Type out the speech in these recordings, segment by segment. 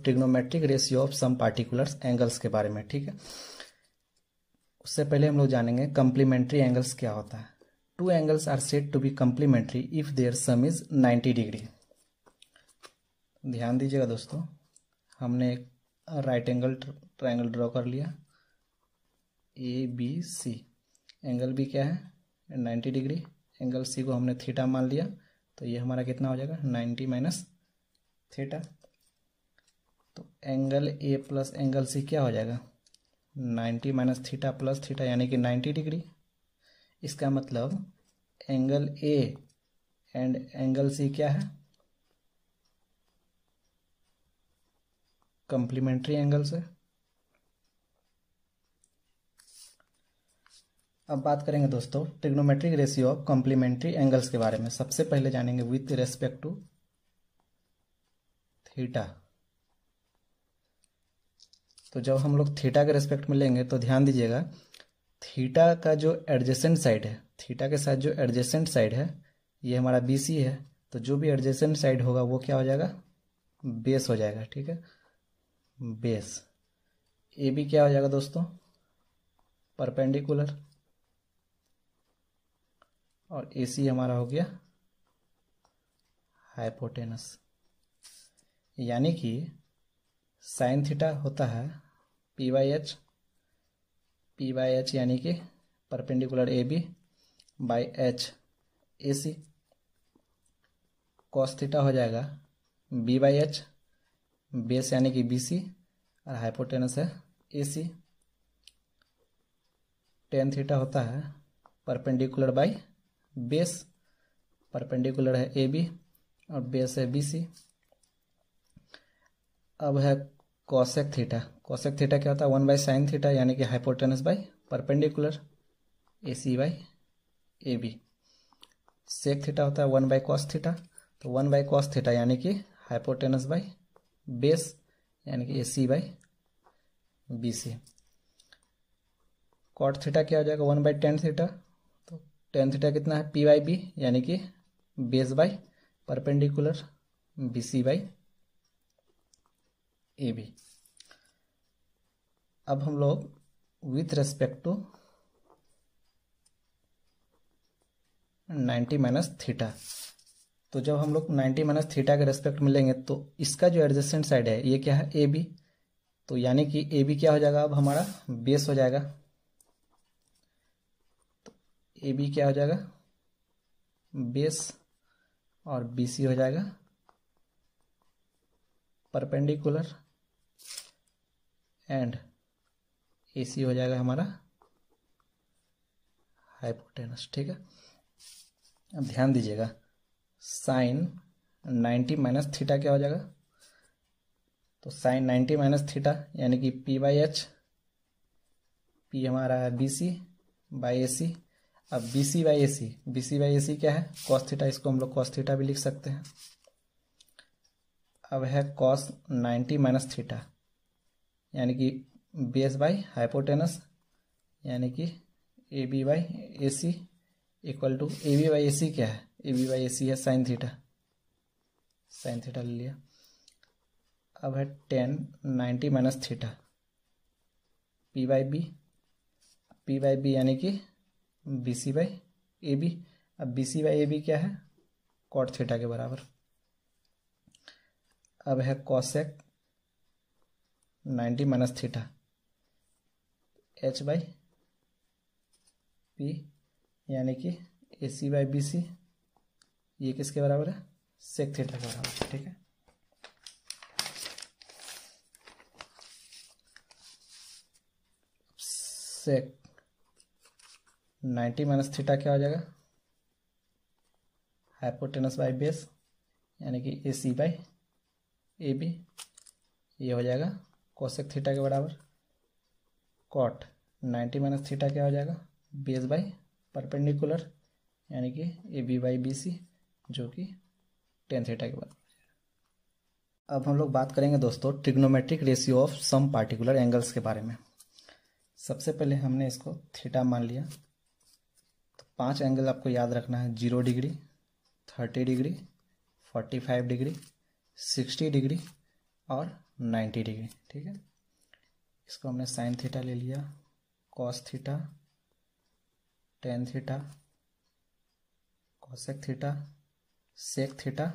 Trigonometric ratio of some particular angles के बारे में। ठीक है, उससे पहले हम लोग जानेंगे कम्प्लीमेंट्री एंगल्स क्या होता है। Two angles are said to be complementary if their sum is 90 degree. ध्यान दीजिएगा दोस्तों, हमने एक राइट एंगल ट्रायंगल ड्रॉ कर लिया ए बी सी। एंगल भी क्या है 90 डिग्री, एंगल सी को हमने थीटा मान लिया, तो ये हमारा कितना हो जाएगा 90 माइनस थीटा। तो angle A plus angle C क्या हो जाएगा 90 माइनस थीटा प्लस थीटा यानी कि 90 डिग्री। इसका मतलब angle A and angle C क्या है कम्प्लीमेंट्री एंगल्स है। अब बात करेंगे दोस्तों trigonometric ratio of complementary angles के बारे में। सबसे पहले जानेंगे विथ रेस्पेक्ट टू थीटा। तो जब हम लोग थीटा के रेस्पेक्ट में लेंगे तो ध्यान दीजिएगा, थीटा का जो एडजेसेंट साइड है, थीटा के साथ जो एडजेसेंट साइड है ये हमारा बी सी है। तो जो भी एडजेसेंट साइड होगा वो क्या हो जाएगा बेस हो जाएगा। ठीक है, बेस। ए बी क्या हो जाएगा दोस्तों परपेंडिकुलर, और ए सी हमारा हो गया हाइपोटेनस। यानी कि साइन थीटा होता है पी बाई एच यानी कि perpendicular A B by H A C. Cos theta हो जाएगा बी बाई एच, बेस यानी कि बी सी, और हाइपोटेनस है ए सी। टेन थीटा होता है परपेंडिकुलर बाई बेस, परपेंडिकुलर है ए बी और बेस है बी सी। अब है कॉसेक थीटा। कॉसेक थीटा क्या होता है 1 बाई साइन थीटा यानी कि hypotenuse by perpendicular A C by A B. Sec theta होता है 1 बाई कॉस थीटा, तो 1 बाई कॉस थीटा यानी कि हाइपोटेनस बाई बेस यानी कि A C by B C. Cot theta क्या हो जाएगा 1 बाई टेन थीटा, तो टेन थीटा कितना है पी बाई बी यानी कि base by perpendicular B C by A B. अब हम लोग with respect to 90 minus theta, तो जब हम लोग 90 माइनस थीटा के रेस्पेक्ट में लेंगे तो इसका जो एडजेसेंट साइड है ये क्या है ए बी, तो यानी कि ए बी क्या हो जाएगा अब हमारा बेस हो जाएगा। तो ए बी क्या हो जाएगा बेस और बी सी हो जाएगा परपेंडिकुलर एंड ए सी हो जाएगा हमारा हाइपोटेनस। ठीक है, अब ध्यान दीजिएगा साइन 90 माइनस थीटा क्या हो जाएगा, तो साइन 90 माइनस थीटा यानी कि पी बाई एच, पी हमारा है B C by A C. अब B C by A C, B C by A C क्या है कॉस थीटा, इसको हम लोग कॉस थीटा भी लिख सकते हैं। अब है कॉस 90 माइनस थीटा यानी कि बेस बाई हाइपोटेनस यानी कि A B by A C equal to A B by A C क्या है ए बी बाई ए सी है साइन थीटा, साइन थीटा ले लिया। अब है tan 90 minus theta P by B, P by B यानी कि B C by A B. अब B C by A B क्या है कॉट थीटा के बराबर। अब है cosec 90 minus theta H by P यानी कि ए सी बाई बी सी, ये किसके बराबर है सेक थीटा के बराबर। ठीक है, सेक 90 माइनस थीटा क्या हो जाएगा हाइपोटेनस बाई बेस यानी कि A C by A B, ये हो जाएगा कोसेक थीटा के बराबर। कॉट 90 माइनस थीटा क्या हो जाएगा बेस बाई परपेंडिकुलर यानी कि A B by B C जो कि टेन थीटा के बराबर। अब हम लोग बात करेंगे दोस्तों trigonometric ratio of some particular angles के बारे में। सबसे पहले हमने इसको थीटा मान लिया, तो 5 एंगल आपको याद रखना है 0 डिग्री 30 डिग्री 45 डिग्री 60 डिग्री और 90 डिग्री। ठीक है, इसको हमने साइन थीटा ले लिया, cos theta, tan theta, cosec theta, sec theta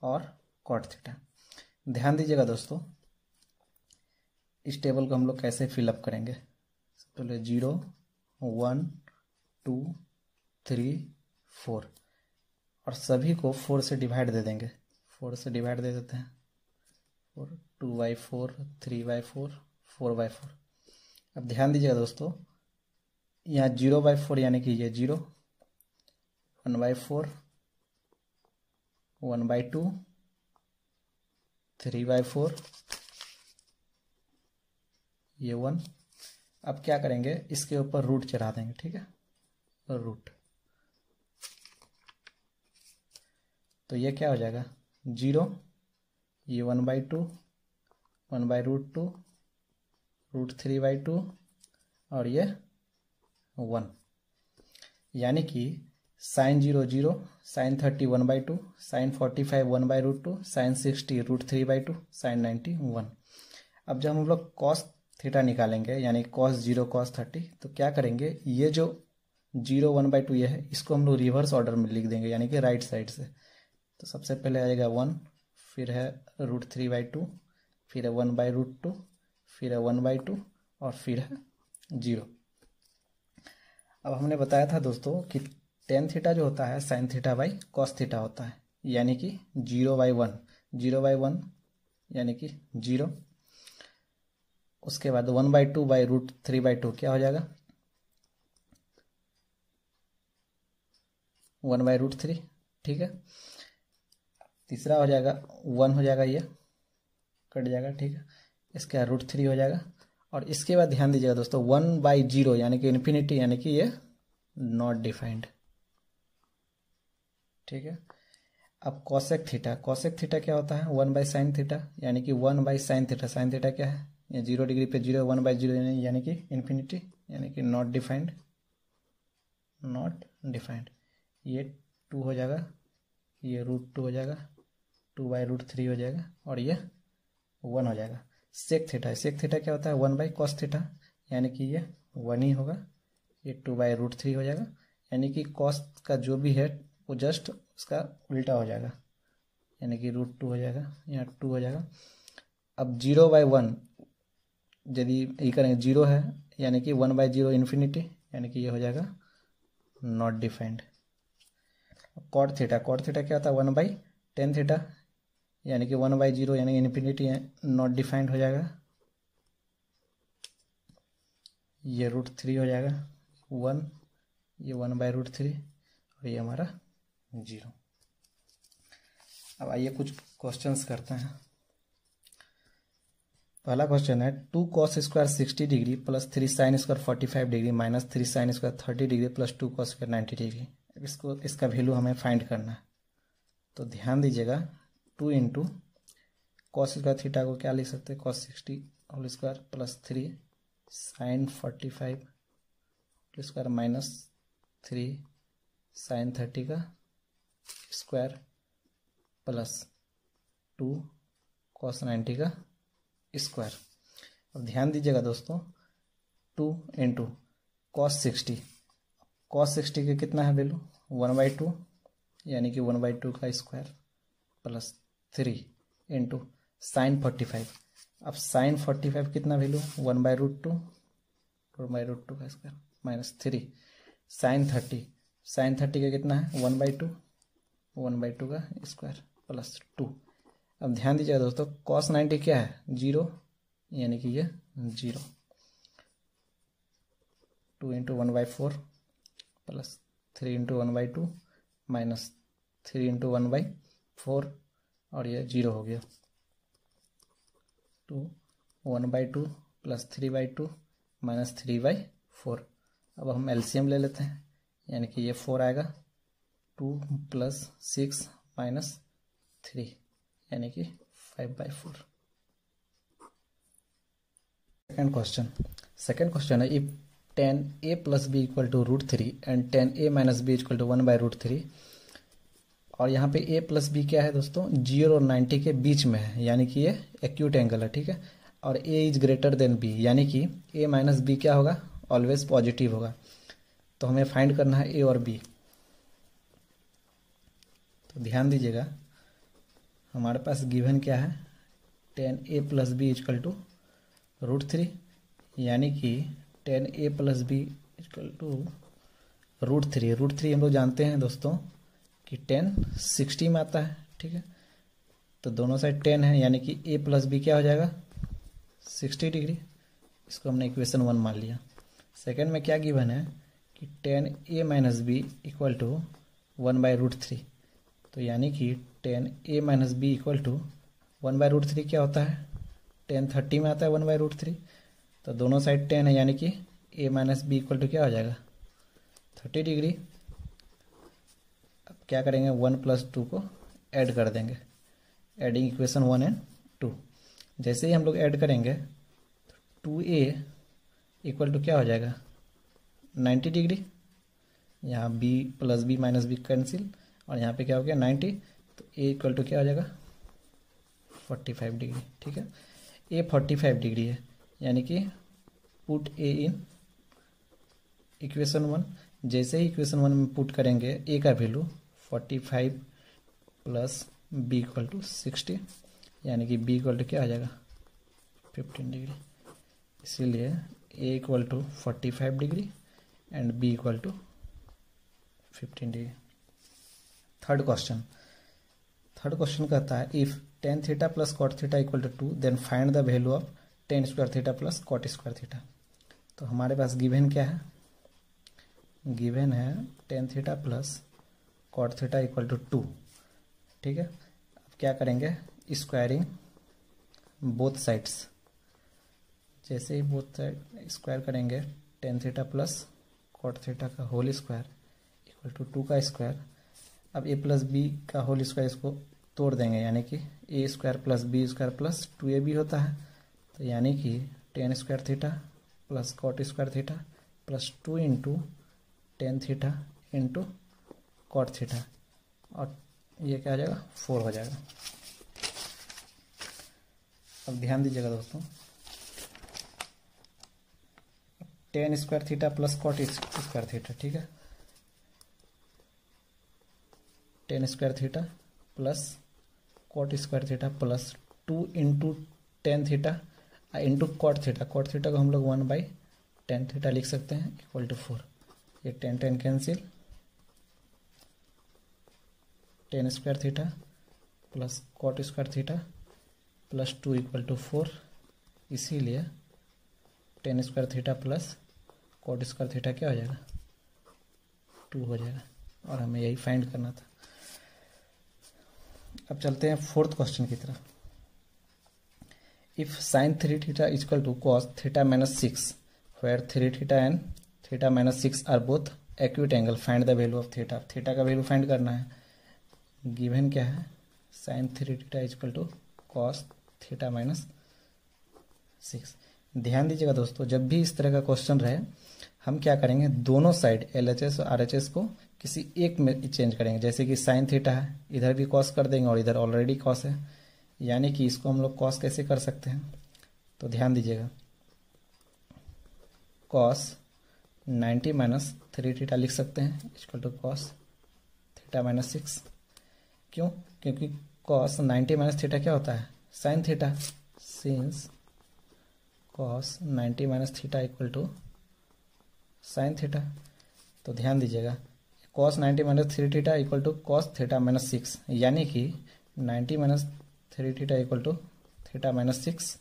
और कॉट थीटा। ध्यान दीजिएगा दोस्तों, इस टेबल को हम लोग कैसे फिलअप करेंगे। पहले 0 1 2 3 4 और सभी को 4 से डिवाइड दे देंगे। 4 से डिवाइड दे देते हैं, 4 2/4 3/4 4/4। अब ध्यान दीजिएगा दोस्तों, यहाँ 0/4 यानी कि ये 0, 1/4 1/2 3/4 ये 1। अब क्या करेंगे, इसके ऊपर रूट चढ़ा देंगे। ठीक है, रूट, तो ये क्या हो जाएगा 0, ये 1/2 1/√2 √3/2 और ये 1, यानी कि sine 0 0, sine 30 1/2, sine 45 1/√2, sine 60 √3/2, sine 90 1। अब जब हम लोग कॉस थीटा निकालेंगे यानी कॉस 0 कॉस 30, तो क्या करेंगे, ये जो 0 1/2 ये है, इसको हम लोग रिवर्स ऑर्डर में लिख देंगे यानी कि राइट साइड से। तो सबसे पहले आएगा 1, फिर है √3/2, फिर है 1/√2, फिर है 1/2 और फिर है 0। अब हमने बताया था दोस्तों कि टेन थीटा जो होता है sine theta by cos theta होता है, यानी कि 0/1, 0/1 यानी कि 0। उसके बाद 1/2 बाई √3/2 क्या हो जाएगा 1/√3। ठीक है, तीसरा हो जाएगा 1 हो जाएगा, ये कट जाएगा। ठीक है, इसके बाद √3 हो जाएगा। और इसके बाद ध्यान दीजिएगा दोस्तों 1/0 यानी कि इन्फिनिटी, यानी कि ये नॉट डिफाइंड। ठीक है, अब कॉसेक थीटा, कॉसेक थीटा क्या होता है 1/sin थीटा, यानी कि 1/sin थीटा। साइन थीटा क्या है, ये 0 डिग्री पे 0, 1/0 यानी कि इन्फिनिटी, यानी कि नॉट डिफाइंड, नॉट डिफाइंड। ये 2 हो जाएगा, ये √2 हो जाएगा, 2/√3 हो जाएगा और ये 1 हो जाएगा। सेक थीटा, सेक थीटा क्या होता है 1/cos थीटा, यानी कि ये 1 ही होगा। ये 2/√3 हो जाएगा, यानी कि कॉस का जो भी है वो जस्ट उसका उल्टा हो जाएगा, यानी कि √2 हो जाएगा, यहाँ 2 हो जाएगा। अब 0/1 यदि ये करें 0 है, यानी कि 1/0 इन्फिनिटी, यानी कि ये हो जाएगा not defined. Cot theta, cot theta क्या होता है 1/tan थीटा, यानी कि 1/0 यानी इन्फिनिटी नॉट डिफाइंड हो जाएगा। ये √3 हो जाएगा 1, ये 1/√3 और ये हमारा 0। अब आइए कुछ क्वेश्चंस करते हैं। पहला क्वेश्चन है 2 cos square 60 degree plus 3 sine square 45 degree minus 3 sine square 30 degree plus 2 cos square 90 degree. अब इसका वैल्यू हमें फाइंड करना है। तो ध्यान दीजिएगा 2 इंटू कॉस स्क्वायर थीटा को क्या लिख सकते हैं cos 60 whole square plus 3 sine 45 whole square minus 3 sine 30 का स्क्वायर प्लस 2 cos 90 का स्क्वायर। अब ध्यान दीजिएगा दोस्तों 2 इंटू कॉस 60, कॉस 60 के कितना है वैल्यू 1/2, यानी कि 1/2 का स्क्वायर प्लस 3 इंटू साइन 45। अब साइन 45 कितना वैल्यू 1/√2, 1/√2 का स्क्वायर माइनस 3 साइन 30, साइन 30 का कितना है 1/2, 1/2 का स्क्वायर प्लस 2। अब ध्यान दीजिएगा दोस्तों cos 90 क्या है 0, यानी कि ये 0। 2 into 1/4 plus 3 into 1/2 minus 3 into 1/4 और ये 0 हो गया। 2 1/2 प्लस 3/2 माइनस 3/4। अब हम एलसीएम ले लेते हैं, यानी कि ये 4 आएगा, 2 प्लस 6 माइनस 3 यानी कि 5/4। सेकेंड क्वेश्चन है if tan a plus b equal to √3 and tan a minus b equal to 1/√3, और यहाँ पे a प्लस बी क्या है दोस्तों, 0 और 90 के बीच में है, यानी कि ये एक्यूट एंगल है, ठीक है। और a is greater than b, यानी कि a माइनस बी क्या होगा, ऑलवेज पॉजिटिव होगा। तो हमें फाइंड करना है a और b। तो ध्यान दीजिएगा, हमारे पास गिवन क्या है, tan a plus B equal to √3, यानी कि tan a plus B equal to √3 हम लोग जानते हैं दोस्तों कि 10 60 में आता है, ठीक है। तो दोनों साइड 10 है, यानी कि a प्लस बी क्या हो जाएगा, 60 डिग्री। इसको हमने इक्वेशन 1 मान लिया। सेकंड में क्या गिवन है कि tan a minus B equal to 1/√3। तो यानी कि tan a minus B equal to 1/√3 क्या होता है, tan 30 में आता है 1/√3। तो दोनों साइड 10 है, यानी कि a minus B equal to क्या हो जाएगा, 30 डिग्री। अब क्या करेंगे, 1 + 2 को ऐड कर देंगे, एडिंग इक्वेशन 1 एंड 2। जैसे ही हम लोग ऐड करेंगे तो 2a इक्वल टू क्या हो जाएगा, 90 डिग्री। यहाँ b plus B minus B cancel, और यहाँ पे क्या हो गया 90। तो a इक्वल टू क्या हो जाएगा, 45 डिग्री, ठीक है। a 45 डिग्री है, यानी कि पुट a इन इक्वेशन 1। जैसे ही इक्वेशन 1 में पुट करेंगे a का value 45 plus b equal to 60, यानी कि b इक्वल टू क्या आ जाएगा, 15 डिग्री। इसीलिए a equal to 45 degree and b equal to 15 degree. Third question कहता है if tan theta plus cot theta equal to 2 then find the value of tan square theta plus cot square theta. तो हमारे पास given क्या है, given है tan theta plus cot theta equal to 2, ठीक है। अब क्या करेंगे, स्क्वायरिंग बोथ साइड्स। जैसे ही बोथ साइड स्क्वायर करेंगे, tan theta plus cot theta का होल स्क्वायर इक्वल टू 2 का स्क्वायर। अब a प्लस बी का होल स्क्वायर इसको तोड़ देंगे, यानी कि a square plus B square plus 2ab होता है। तो यानी कि tan square theta plus cot square theta plus 2 into tan theta into cot theta, और ये क्या आ जाएगा, 4 हो जाएगा। अब ध्यान दीजिएगा दोस्तों, tan square theta plus cot square theta, ठीक है। tan square theta plus cot square theta plus 2 into tan theta into cot theta. Cot theta को हम लोग 1/tan थीटा लिख सकते हैं इक्वल टू 4। ये tan cancel, tan square theta plus cot square theta plus 2 equal to 4। इसीलिए tan square theta plus cot square theta क्या हो जाएगा, 2 हो जाएगा, और हमें यही फाइंड करना था। अब चलते हैं फोर्थ क्वेश्चन की तरफ। If sin 3 theta equal to cos theta minus 6 where 3 theta and theta minus 6 are both acute angle, find the value of theta. Theta का वैल्यू फाइंड करना है। गिवन क्या है, sin 3 theta equal to cos theta minus 6। ध्यान दीजिएगा दोस्तों, जब भी इस तरह का क्वेश्चन रहे हम क्या करेंगे, दोनों साइड LHS और RHS को किसी एक में चेंज करेंगे। जैसे कि sin थीटा है, इधर भी cos कर देंगे और इधर ऑलरेडी cos है, यानी कि इसको हम लोग cos कैसे कर सकते हैं। तो ध्यान दीजिएगा, cos 90 माइनस 3 थीटा लिख सकते हैं equal to cos theta minus 6। क्यों, क्योंकि cos 90 माइनस थीटा क्या होता है, sin theta. Since cos 90 minus theta equal to sin theta. तो ध्यान दीजिएगा, cos 90 minus 3 theta equal to cos theta minus 6, यानी कि 90 minus 3 theta equal to theta minus 6।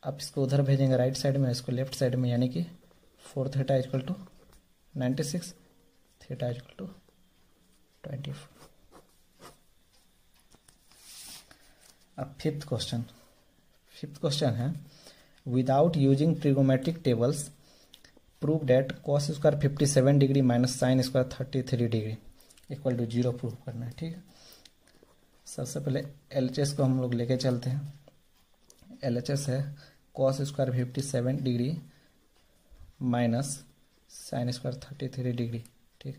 अब इसको उधर भेजेंगे राइट साइड में, इसको लेफ्ट साइड में, यानी कि 4 theta equal to 96 theta equal to 24। अब फिफ्थ क्वेश्चन है, without using trigonometric tables prove that cos square 57 degree minus sine square 33 degree equal to 0 prove करना है, ठीक है। सबसे पहले LHS को हम लोग लेके चलते हैं। LHS है cos square 57 degree minus sine square 33 degree, ठीक।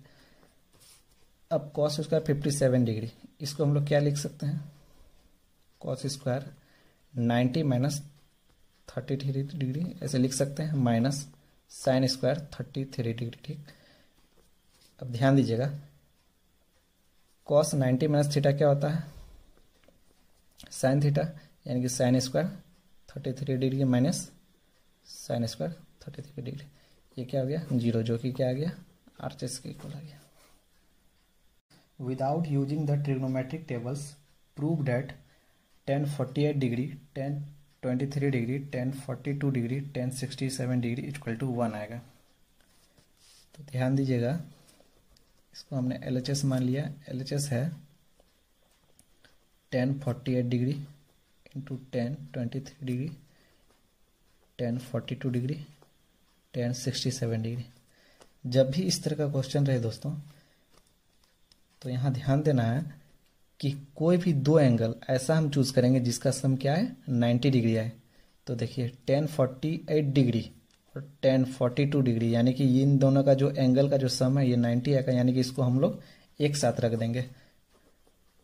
अब कॉस स्क्वायर 57 डिग्री, इसको हम लोग क्या लिख सकते हैं, कॉस स्क्वायर 90 माइनस 33 डिग्री ऐसे लिख सकते हैं, माइनस साइन स्क्वायर 33 डिग्री। ठीक, अब ध्यान दीजिएगा कॉस 90 माइनस थीटा क्या होता है, साइन थीटा, यानी कि sign square 33 degree minus sine square 33 degree, ये क्या हो गया 0, जो कि क्या आ गया RHS के इक्वल आ गया। Without using the trigonometric tables prove that tan 48 degree, tan 23 degree, tan 42 degree, tan 67 degree equal to 1 आएगा। तो ध्यान दीजिएगा, इसको हमने LHS मान लिया, LHS है tan 48 degree into tan 23 degree, tan 42 degree, tan 67 degree. जब भी इस तरह का क्वेश्चन रहे दोस्तों, तो यहाँ ध्यान देना है कि कोई भी दो एंगल ऐसा हम चूज करेंगे जिसका सम क्या है 90 डिग्री आए। तो देखिए tan 48 डिग्री और tan 42 डिग्री, यानी कि इन दोनों का जो एंगल का जो सम है ये 90 आएगा, यानी कि इसको हम लोग एक साथ रख देंगे।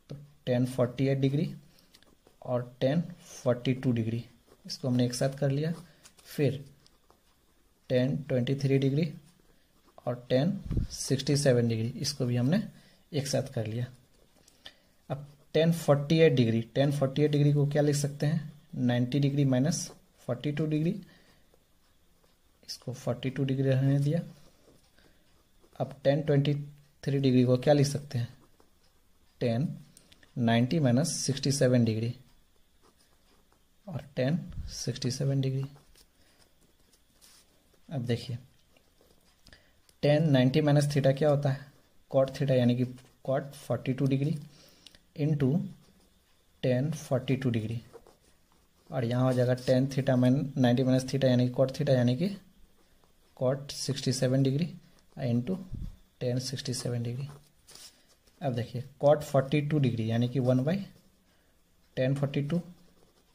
तो tan 48 डिग्री और tan 42 डिग्री इसको हमने एक साथ कर लिया। फिर tan 23 डिग्री और tan 67 डिग्री इसको भी हमने एक साथ कर लिया। अब tan 48 डिग्री, tan 48 डिग्री को क्या लिख सकते हैं 90 डिग्री माइनस 42 डिग्री, इसको 42 डिग्री रहने दिया। अब tan 23 डिग्री को क्या लिख सकते हैं tan 90 माइनस 67 डिग्री और tan 67 डिग्री। अब देखिए tan 90 माइनस थीटा क्या होता है कॉट थीटा, यानी कि cot 42 degree into tan 42 degree, और यहाँ हो जाएगा tan थीटा 90 माइनस थीटा यानी कि कॉट थीटा, यानी कि cot 67 degree into tan 67 degree. अब देखिए कॉट 42 डिग्री यानी कि 1 बाई tan 42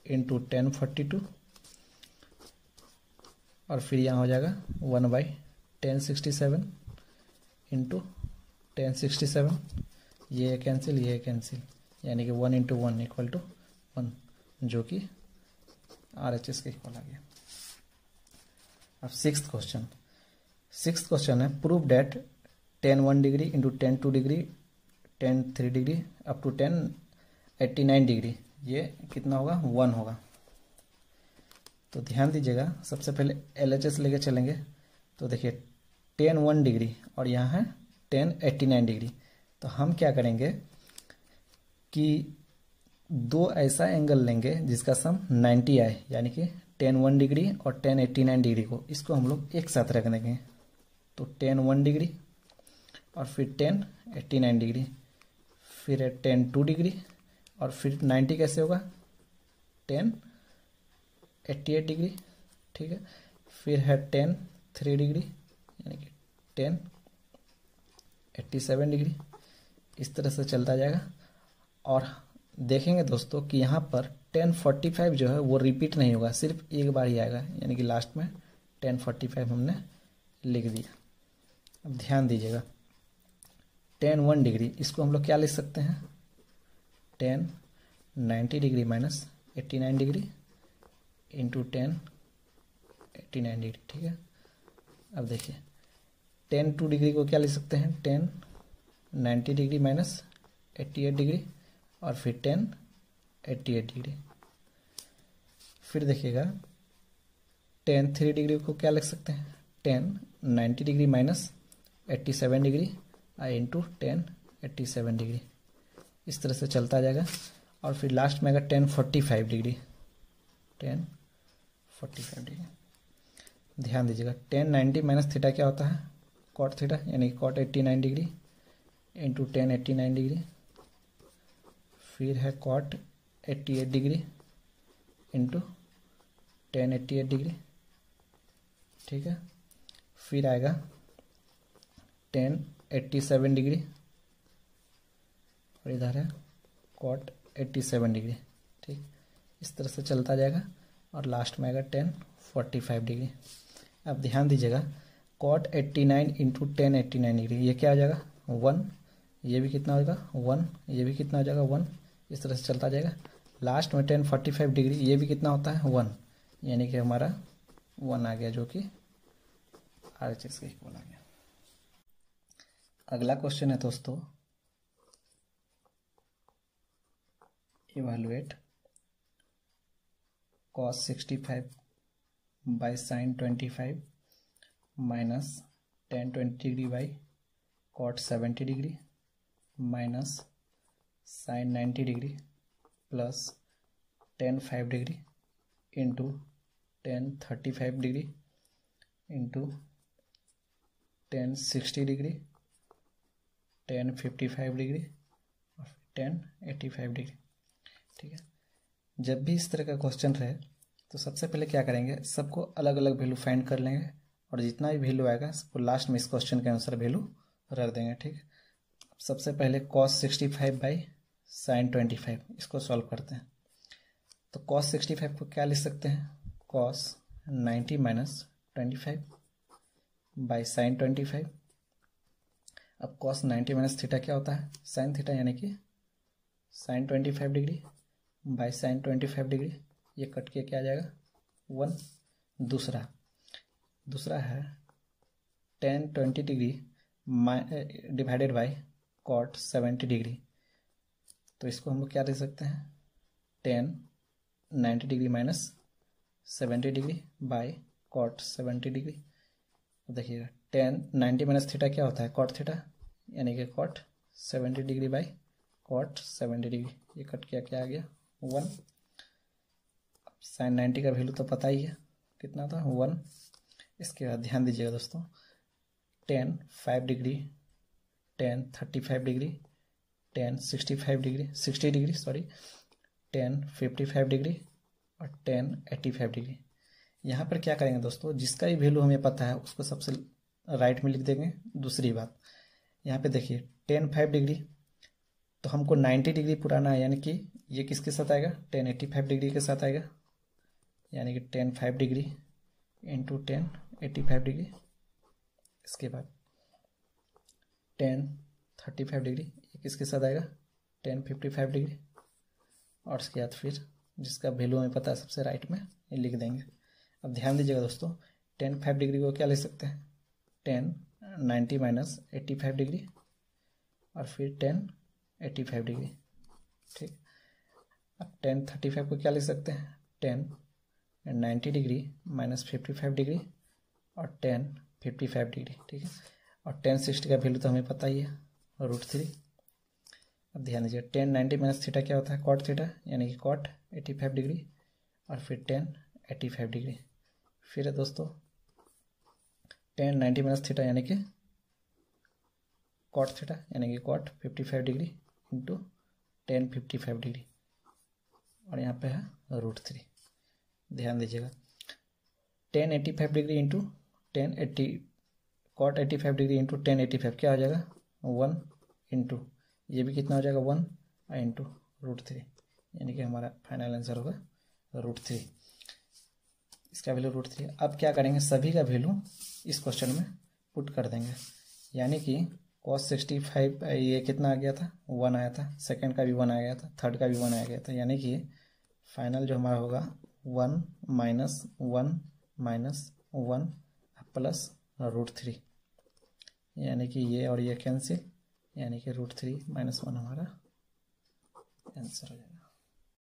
इंटू tan 42, और फिर यहाँ हो जाएगा 1 बाई tan 67 इंटू tan 67, ये कैंसिल ये कैंसिल, यानी कि 1 इंटू 1 इक्वल टू 1, जो कि RHS के इक्वल आ गया। अब सिक्स्थ क्वेश्चन है prove that tan 1 degree into tan 2 degree, tan 3 degree up to tan 89 degree, ये कितना होगा 1 होगा। तो ध्यान दीजिएगा, सबसे पहले LHS लेके चलेंगे। तो देखिए tan 1 डिग्री और यहाँ है tan 89 डिग्री, तो हम क्या करेंगे कि दो ऐसा एंगल लेंगे जिसका सम 90 आए, यानी कि tan 1 डिग्री और tan 89 डिग्री को इसको हम लोग एक साथ रख देंगे। तो tan 1 डिग्री और फिर tan 89 डिग्री, फिर है tan 2 डिग्री और फिर 90 कैसे होगा tan 88 डिग्री, ठीक है। फिर है tan 3 डिग्री यानी कि tan 87 डिग्री, इस तरह से चलता जाएगा। और देखेंगे दोस्तों कि यहाँ पर tan 45 जो है वो रिपीट नहीं होगा, सिर्फ एक बार ही आएगा, यानी कि लास्ट में tan 45 हमने लिख दिया। अब ध्यान दीजिएगा tan 1 डिग्री इसको हम लोग क्या लिख सकते हैं tan 90 degree minus 89 degree into tan 89 degree, ठीक है। अब देखिए tan 2 डिग्री को क्या लिख सकते हैं tan 90 डिग्री माइनस 88 डिग्री और फिर tan 88 डिग्री। फिर देखिएगा tan 3 डिग्री को क्या लिख सकते हैं tan 90 degree minus 87 degree into tan 87 degree, इस तरह से चलता जाएगा। और फिर लास्ट में आएगा tan 45 डिग्री, tan 45 डिग्री। ध्यान दीजिएगा tan 90 माइनस थीटा क्या होता है कॉट थीटा, यानी cot 89 degree into tan 89 degree, फिर है cot 88 degree into tan 88 degree, ठीक है। फिर आएगा tan 87 डिग्री और इधर है कॉट 87 डिग्री, ठीक, इस तरह से चलता जाएगा। और लास्ट में आएगा tan 45 डिग्री। अब ध्यान दीजिएगा कॉट 89 इंटू tan 89 डिग्री, ये क्या आ जाएगा 1 ये भी कितना होगा 1, ये भी कितना हो जाएगा 1, इस तरह से चलता जाएगा। लास्ट में 1045 डिग्री, ये भी कितना होता है 1, यानी कि हमारा 1 आ गया, जो कि RHS के इक्वल आ गया। अगला क्वेश्चन है दोस्तों, evaluate cos 65 by sin 25 minus tan 20 degree by cot 70 degree minus sin 90 degree plus tan 5 degree into tan 35 degree into tan 60 degree, tan 55 degree और tan 85 डिग्री। ठीक है, जब भी इस तरह का क्वेश्चन रहे तो सबसे पहले क्या करेंगे, सबको अलग अलग वैल्यू फाइंड कर लेंगे और जितना भी वैल्यू आएगा सबको लास्ट में इस क्वेश्चन के अनुसार वैल्यू रख देंगे। ठीक है, सबसे पहले cos 65 बाई sin 25 इसको सॉल्व करते हैं। तो cos 65 को क्या लिख सकते हैं, cos 90 माइनस 25 बाई sin 25। अब cos 90 माइनस थीटा क्या होता है, sin थीटा, यानी कि sin 25 degree by sin 25 degree, ये कट के क्या आ जाएगा 1। दूसरा है tan 20 degree divided by cot 70 degree. तो इसको हम लोग क्या लिख सकते हैं, tan 90 degree minus 70 degree by cot 70 degree. तो देखिएगा tan 90 माइनस थीटा क्या होता है cot थीटा, यानी कि cot 70 degree by cot 70 degree, ये कट किया क्या आ गया 1। sin 90 का वैल्यू तो पता ही है कितना था 1। इसके बाद ध्यान दीजिएगा दोस्तों, tan 5 degree, tan 35 degree, tan 65 degree 60 degree sorry, tan 55 degree और tan 85 डिग्री। यहाँ पर क्या करेंगे दोस्तों, जिसका भी वैल्यू हमें पता है उसको सबसे राइट में लिख देंगे। दूसरी बात, यहाँ पे देखिए tan 5 डिग्री, तो हमको 90 डिग्री पुराना है, यानी कि ये किसके साथ आएगा, tan 85 डिग्री के साथ आएगा, यानी कि tan 5 degree into tan 85 degree. इसके बाद tan 35 डिग्री, ये किसके साथ आएगा, tan 55 डिग्री। और इसके बाद फिर जिसका वैल्यू हमें पता है सबसे राइट में ये लिख देंगे। अब ध्यान दीजिएगा दोस्तों, tan 5 डिग्री को क्या लिख सकते हैं, tan 90 माइनस 85 डिग्री और फिर tan 85 डिग्री। ठीक, अब tan 35 को क्या लिख सकते हैं, tan 90 डिग्री माइनस 55 डिग्री और tan 55 डिग्री। ठीक है, और tan 60 का वैल्यू तो हमें पता ही है √3। अब ध्यान दीजिए tan 90 माइनस थीटा क्या होता है cot थीटा, यानी कि cot 85 डिग्री और फिर tan 85 डिग्री। फिर है दोस्तों tan 90 माइनस थीटा यानी कि cot थीटा, यानी कि cot 55 degree into tan 55 degree और यहाँ पे है √3। ध्यान दीजिएगा tan 85 degree into cot 85 degree into tan 85 क्या हो जाएगा 1 इंटू ये भी कितना हो जाएगा 1 इंटू √3, यानी कि हमारा फाइनल आंसर होगा √3। इसका वैल्यू √3। अब क्या करेंगे, सभी का वैल्यू इस क्वेश्चन में पुट कर देंगे, यानी कि cos 65 ये कितना आ गया था 1 आया था, सेकंड का भी 1 आ गया था, थर्ड का भी 1 आ गया था, यानी कि फाइनल जो हमारा होगा 1 माइनस 1 माइनस 1 प्लस √3, यानी कि ये और ये कैंसिल, यानी कि √3 माइनस 1 हमारा आंसर हो जाएगा।